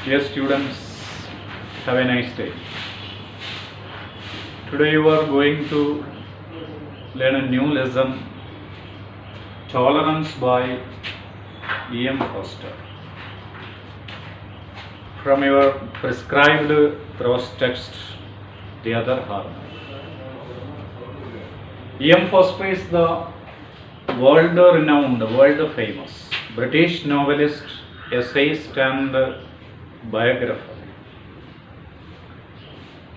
Dear students, have a nice day. Today you are going to learn a new lesson, Tolerance by E.M. Foster. From your prescribed prose text, The Other Harmony. E.M. Foster is the world-renowned, world-famous British novelist, essayist and biographer.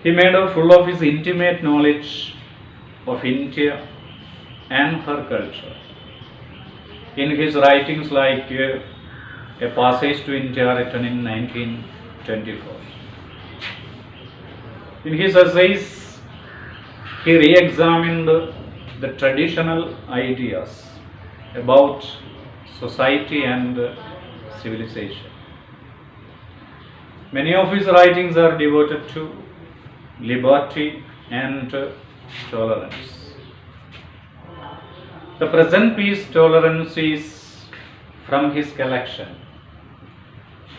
He made a full of his intimate knowledge of India and her culture. In his writings like A Passage to India written in 1924. In his essays, he re-examined the traditional ideas about society and civilization. Many of his writings are devoted to liberty and tolerance. The present piece, Tolerance, is from his collection,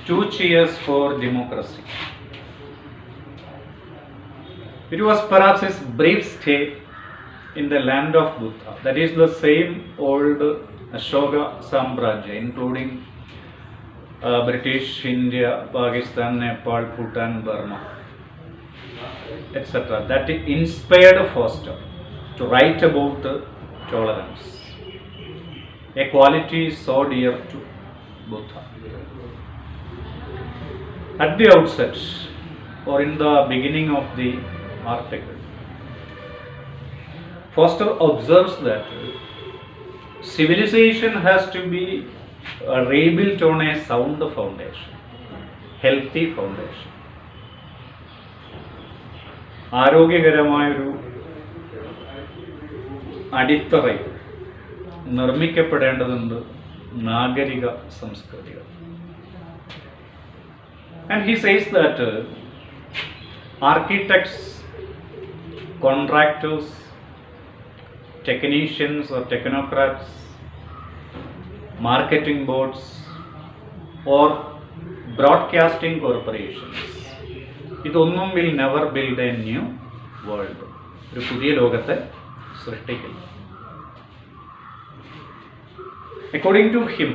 Two Cheers for Democracy. It was perhaps his brief stay in the land of Buddha, that is the same old Ashoka Samrajya, including British India, Pakistan, Nepal, Bhutan, Burma, etc., that inspired Foster to write about tolerance, a quality so dear to Buddha. At the outset, or in the beginning of the article, Foster observes that civilization has to be rebuilt on a sound foundation, healthy foundation. ആരോഗ്യകരമായൊരു അടിത്തറയിൽ നിർമ്മിക്കപ്പെടേണ്ടതുണ്ട് Nagarik സംസ്കൃതികൾ. And he says that architects, contractors, technicians or technocrats, marketing boards or broadcasting corporations, ഇതൊന്നും will never build a new world. ഒരു പുതിയ ലോകത്തെ സൃഷ്ടിക്കില്ല. According to him,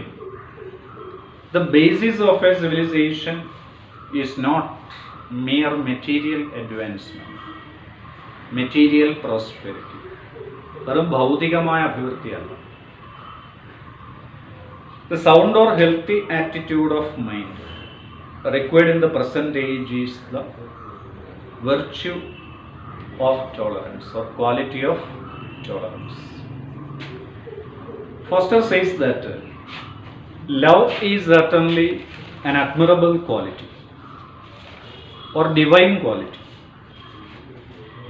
the basis of a civilization is not mere material advancement, material prosperity. വെറും ഭൗതികമായ അഭിവൃദ്ധിയല്ല. The sound or healthy attitude of mind required in the present age is the virtue of tolerance or quality of tolerance. Foster says that love is certainly an admirable quality or divine quality.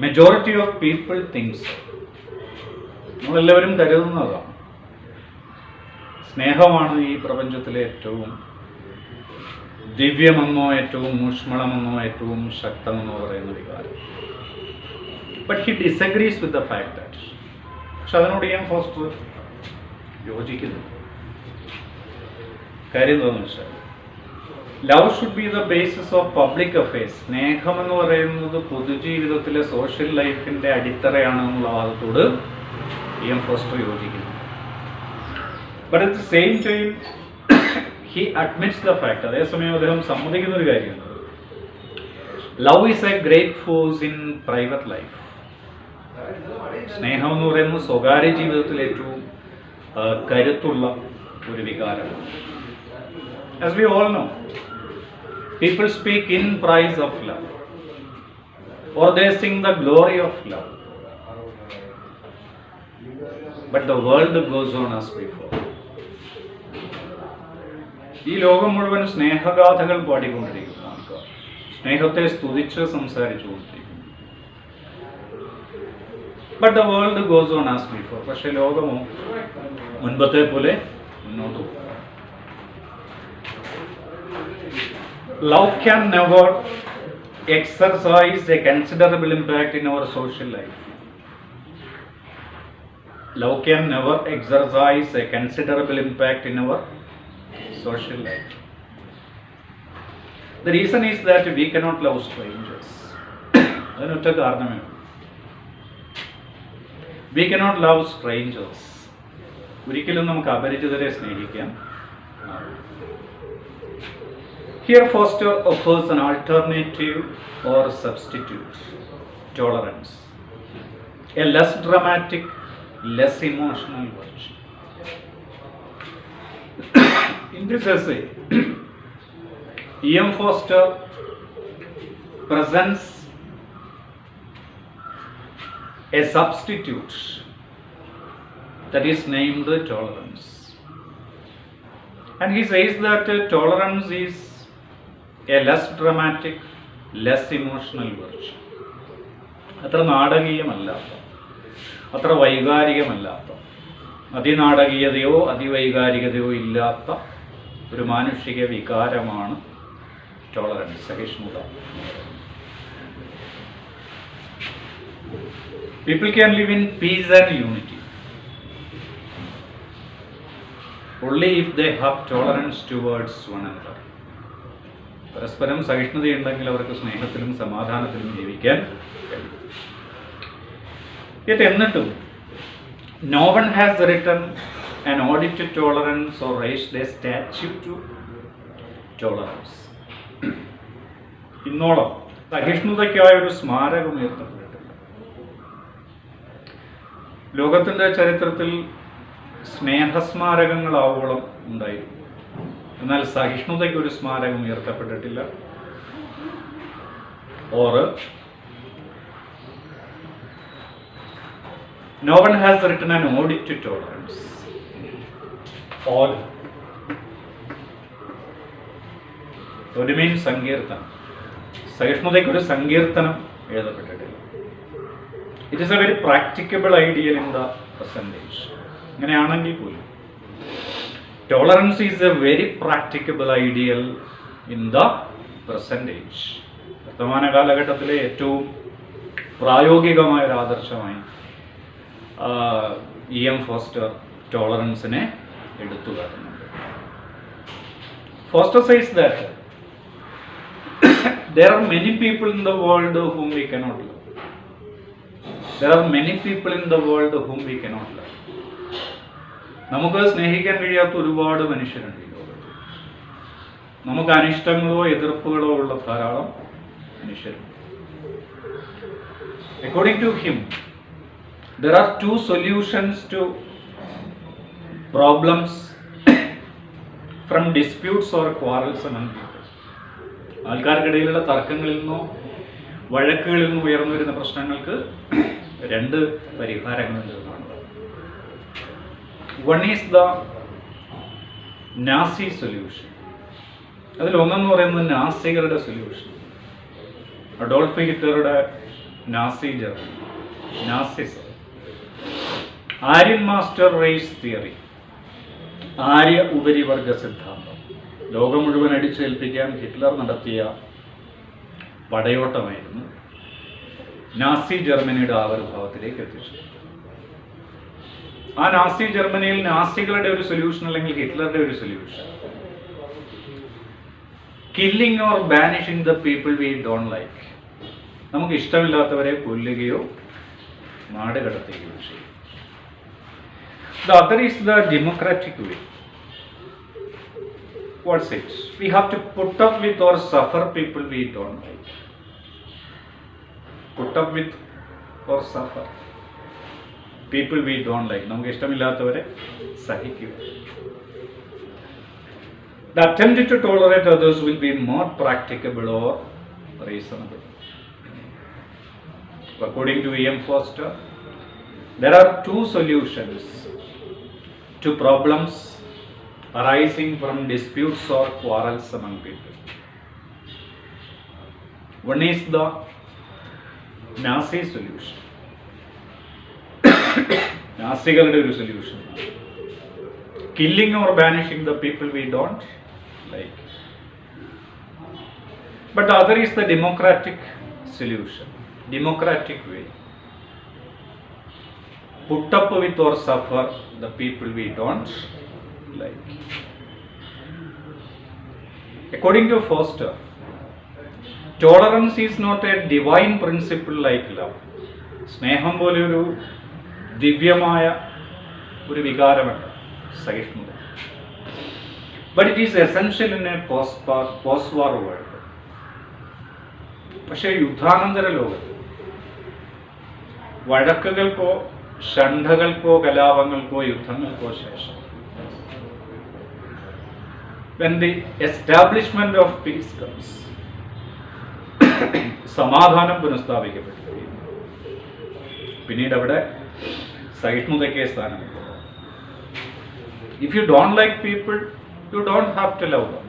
Majority of people think so. നമ്മളെല്ലാവരും കരുതുന്നതാണ് സ്നേഹമാണ് ഈ പ്രപഞ്ചത്തിലെ ഏറ്റവും ദിവ്യമെന്നോ ഏറ്റവും ഊഷ്മളമെന്നോ ഏറ്റവും ശക്തമെന്നോ പറയുന്ന വികാരം. But he disagrees with the fact that, പക്ഷെ അതിനോട് ഞാൻ ഫോസ്റ്റർ യോജിക്കുന്നു. കാര്യം എന്താണെന്ന് വെച്ചാൽ love should be the basis of public affairs. സ്നേഹമെന്ന് പറയുന്നത് പൊതുജീവിതത്തിലെ സോഷ്യൽ ലൈഫിൻ്റെ അടിത്തറയാണെന്നുള്ള വാദത്തോട് E.M. Foster യോജിക്കുന്നു. But at the same time he admits the fact, അതേസമയം അദ്ദേഹം സമ്മതിക്കുന്ന ഒരു കാര്യമുണ്ട്, love is a great force in private life. സ്നേഹം എന്ന് പറയുന്നത് സ്വകാര്യ ജീവിതത്തിൽ ഏറ്റവും കരുത്തുള്ള ഒരു വികാരമാണ്. As we all know, people speak in praise of love or they sing the glory of love, but the world goes on as before. ഈ ലോകം മുഴുവൻ സ്നേഹഗാഥകൾ പാടിക്കൊണ്ടിരിക്കുന്നു, ആൾക്കാർ സ്നേഹത്തെ സ്തുതിച്ച് സംസാരിച്ചു കൊണ്ടിരിക്കുന്നു. But the world goes on as before. പക്ഷെ ലോകമോ മുൻപത്തെ പോലെ മുന്നോട്ട് പോകും. Love can never exercise a considerable impact in our social life. Love can never exercise a considerable impact in our social life. The reason is that we cannot love strangers. അതിനൊറ്റ കാരണമേ ഉള്ളൂ. We cannot love strangers. ഒരിക്കലും നമുക്ക് അപരിചിതരെ സ്നേഹിക്കാൻ ആവില്ല. Here Foster offers an alternative or substitute: tolerance, a less dramatic, less emotional version. In this essay, E.M. Foster presents a substitute that is named tolerance. And he says that tolerance is a less dramatic, less emotional version. അത്ര നാടകീയമല്ലാത്ത, അത്ര വൈകാരികമല്ലാത്ത, അതിനാടകീയതയോ അതിവൈകാരികതയോ ഇല്ലാത്ത ഒരു മാനുഷിക വികാരമാണ് tolerance, സഹിഷ്ണുത. People can live in peace and unity only if they have tolerance towards one another. പരസ്പരം സഹിഷ്ണുതയുണ്ടെങ്കിൽ അവർക്ക് സ്നേഹത്തിലും സമാധാനത്തിലും ജീവിക്കാൻ കഴിയും. എന്നിട്ടും no one has written an ode to tolerance or raised a statue to tolerance. ഇന്നോളം സഹിഷ്ണുതയ്ക്കായ ഒരു സ്മാരകം ഉയർത്തപ്പെട്ടിട്ടില്ല. ലോകത്തിൻ്റെ ചരിത്രത്തിൽ സ്നേഹസ്മാരകങ്ങളാവോളം ഉണ്ടായിരുന്നു, എന്നാൽ സഹിഷ്ണുതയ്ക്ക് ഒരു സ്മാരകം ഉയർത്തപ്പെട്ടിട്ടില്ല. Or no one has written an ode to tolerance. Ode means സങ്കീർത്തനം. സഹിഷ്ണുതയ്ക്ക് ഒരു സങ്കീർത്തനം എഴുതപ്പെട്ടിട്ടില്ല. It is a very practicable ideal in the present age. അങ്ങനെയാണെങ്കിൽ പോലും tolerance is a very practicable ideal in the present age. വർത്തമാന കാലഘട്ടത്തിലെ ഏറ്റവും പ്രായോഗികമായ ഒരു ആദർശമായി E.M. ഫോസ്റ്റർ ടോളറൻസിനെ എടുത്തു കാട്ടുന്നുണ്ട്. Foster says that there are many people in the world whom we cannot love. There are many people in the world whom we cannot love. നമുക്ക് സ്നേഹിക്കാൻ കഴിയാത്ത ഒരുപാട് മനുഷ്യരുണ്ട് ഈ ലോകത്ത്. നമുക്ക് അനിഷ്ടങ്ങളോ എതിർപ്പുകളോ ഉള്ള ധാരാളം മനുഷ്യരുണ്ട്. According to him, there are two solutions to problems from disputes or quarrels among people. ആൾക്കാർക്കിടയിലുള്ള തർക്കങ്ങളിൽ നിന്നോ വഴക്കുകളിൽ നിന്നോ ഉയർന്നു വരുന്ന പ്രശ്നങ്ങൾക്ക് രണ്ട് പരിഹാരങ്ങളുണ്ട് എന്നാണ്. One is the Nazi solution. അതിലൊന്നെന്ന് പറയുന്നത് നാസികളുടെ സൊല്യൂഷൻ. അഡോൾഫ് ഹിറ്റ്ലറുടെ Nazi Germany, Nazism. Aryan master race theory, ആര്യ ഉപരിവർഗ സിദ്ധാന്തം, ലോകം മുഴുവൻ അടിച്ചേൽപ്പിക്കാൻ ഹിറ്റ്ലർ നടത്തിയ പടയോട്ടമായിരുന്നു നാസി ജർമ്മനിയുടെ ആവിർഭാവത്തിലേക്ക് എത്തിച്ചത്. ആ നാസി ജർമ്മനിയിൽ നാസികളുടെ ഒരു സൊല്യൂഷൻ അല്ലെങ്കിൽ ഹിറ്റ്ലറുടെ ഒരു solution, killing or banishing the people we don't like. നമുക്ക് ഇഷ്ടമില്ലാത്തവരെ കൊല്ലുകയോ നാട് കടത്തുകയോ ചെയ്യും. The other is the democratic way. What's it? We have to put up with or suffer people we don't like. Put up with or suffer people we don't like. നമുക്ക് ഇഷ്ടമില്ലാത്തവരെ സഹിക്കുക. The attempt to tolerate others will be more practicable or reasonable. According to E.M. Foster, there are two solutions to problems arising from disputes or quarrels among people. One is the Nazi solution. നാസികളുടെ ഒരു solution, killing or banishing the people we don't like. But other is the democratic solution, democratic way. Put up with or suffer the people we don't like. According to Foster, tolerance is not a divine principle like love. സ്നേഹം പോലെ ഒരു ദിവ്യമായ ഒരു വികാരമല്ല സഹിഷ്ണുത. But it is essential in a post war world. പക്ഷേ യുദ്ധാനന്തര ലോകത്ത് വഴക്കുകൾക്കോ ഷണ്ഡകൾക്കോ കലാപങ്ങൾക്കോ യുദ്ധങ്ങൾക്കോ ശേഷം when the establishment of peace comes, സമാധാനം പുനഃസ്ഥാപിക്കപ്പെടുകയും പിന്നീട് അവിടെ സഹിഷ്ണുതയ്ക്ക് സ്ഥാനമുണ്ട്. If you don't like people, you don't have to love them.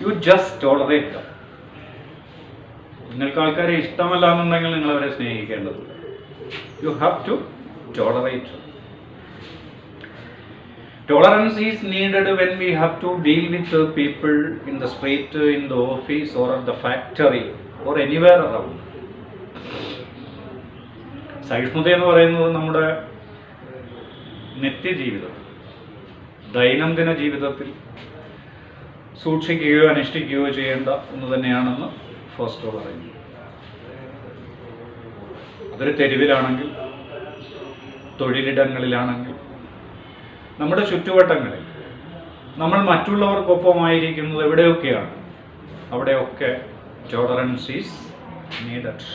You just tolerate them. നിങ്ങൾക്ക് ആൾക്കാരെ ഇഷ്ടമല്ല എന്നുണ്ടെങ്കിൽ നിങ്ങൾ അവരെ സ്നേഹിക്കേണ്ടതില്ല. You have to tolerate them. Tolerance is needed when we have to deal with the people in the street, in the office, or at the factory, or anywhere around. സഹിഷ്ണുത എന്ന് പറയുന്നത് നമ്മുടെ നിത്യജീവിതത്തിൽ, ദൈനംദിന ജീവിതത്തിൽ സൂക്ഷിക്കുകയോ അനുഷ്ഠിക്കുകയോ ചെയ്യേണ്ട ഒന്ന് തന്നെയാണെന്ന് ഫോസ്റ്റർ പറയുന്നു. അതൊരു തെരുവിലാണെങ്കിൽ, തൊഴിലിടങ്ങളിലാണെങ്കിൽ, നമ്മുടെ ചുറ്റുവട്ടങ്ങളിൽ നമ്മൾ മറ്റുള്ളവർക്കൊപ്പമായിരിക്കുന്നത് എവിടെയൊക്കെയാണ്, അവിടെയൊക്കെ ടോളറൻസ് ഈസ് നീഡഡ്.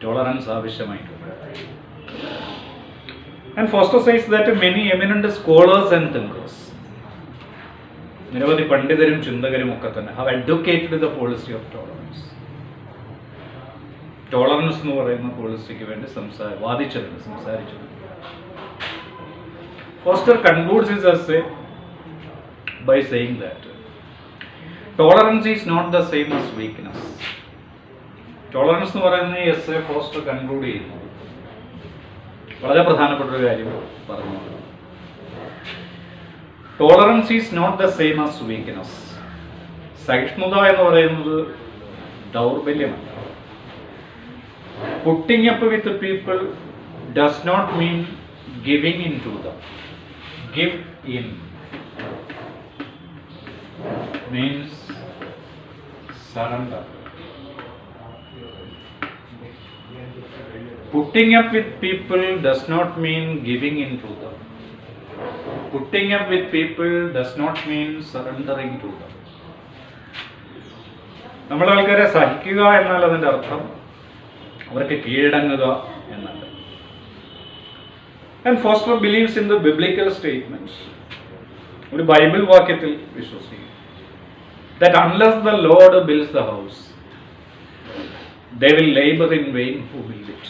ടോളറൻസ് ആവശ്യമായിട്ടുണ്ട്. And Foster says that many eminent scholars and thinkers, നിരവധി പണ്ഡിതരും ചിന്തകരും ഒക്കെ തന്നെ have advocated the policy of tolerance. Tolerance എന്ന് പറയുന്ന പോളിസിക്ക് വേണ്ടി സംസാരിച്ചിട്ടുണ്ട്. Foster concludes his essay by saying that tolerance is not the same as weakness. Tolerance എന്ന് പറയുന്ന ഈ essay ഫോസ്റ്റർ കൺക്ലൂഡ് ചെയ്യുന്നു വളരെ പ്രധാനപ്പെട്ട ഒരു കാര്യം പറഞ്ഞു. Tolerance is not the same as weakness. സഹിഷ്ണുത എന്ന് പറയുന്നത് ദൗർബല്യമല്ല. Putting up with the people does not mean giving in to them. Give in means surrender. Putting up with people does not mean giving in to them. Putting up with people does not mean surrendering to them. നമ്മൾ ആൾക്കാരെ സഹിക്കുക എന്നാൽ അതിൻ്റെ അർത്ഥം അവർക്ക് കീഴടങ്ങുക എന്നല്ല. And Foster believes in the biblical statements. ഒരു Bible വാക്യത്തിൽ വിശ്വസിക്കും. That unless the Lord builds the house, they will labor in vain who build it.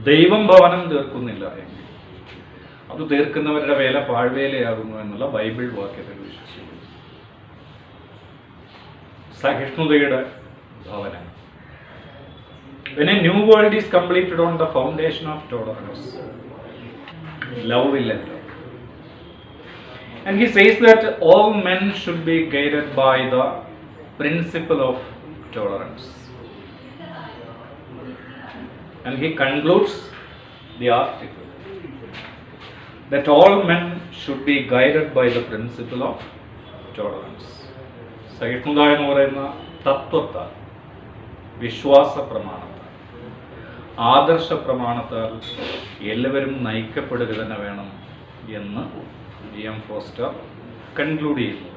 ദൈവം ഭവനം തീർക്കുന്നില്ല എങ്കിൽ അത് തീർക്കുന്നവരുടെ വേല പാഴ്വേലയാകുന്നു എന്നുള്ള ബൈബിൾ വാക്യത്തിൽ വിശ്വസിക്കുന്നു. സഹിഷ്ണുതയുടെ ഭവനം. When a new world is completed on the foundation of tolerance, love will enter. And he says that all men should be guided by the principle of tolerance. And he concludes the article that all men should be guided by the principle of tolerance. സഹിഷ്ണുത എന്ന് പറയുന്ന തത്വത്താൽ, വിശ്വാസ പ്രമാണത്താൽ, ആദർശ പ്രമാണത്താൽ എല്ലാവരും നയിക്കപ്പെടുക തന്നെ വേണം എന്ന് M foster conclude ചെയ്യുന്നു.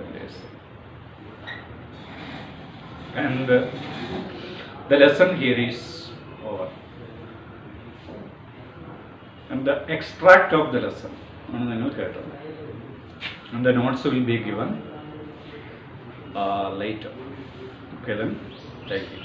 And the lesson here is over. And the extract of the lesson ആണ് നിങ്ങൾ കേട്ടത്. And the notes will be given later. Okay then, thank you.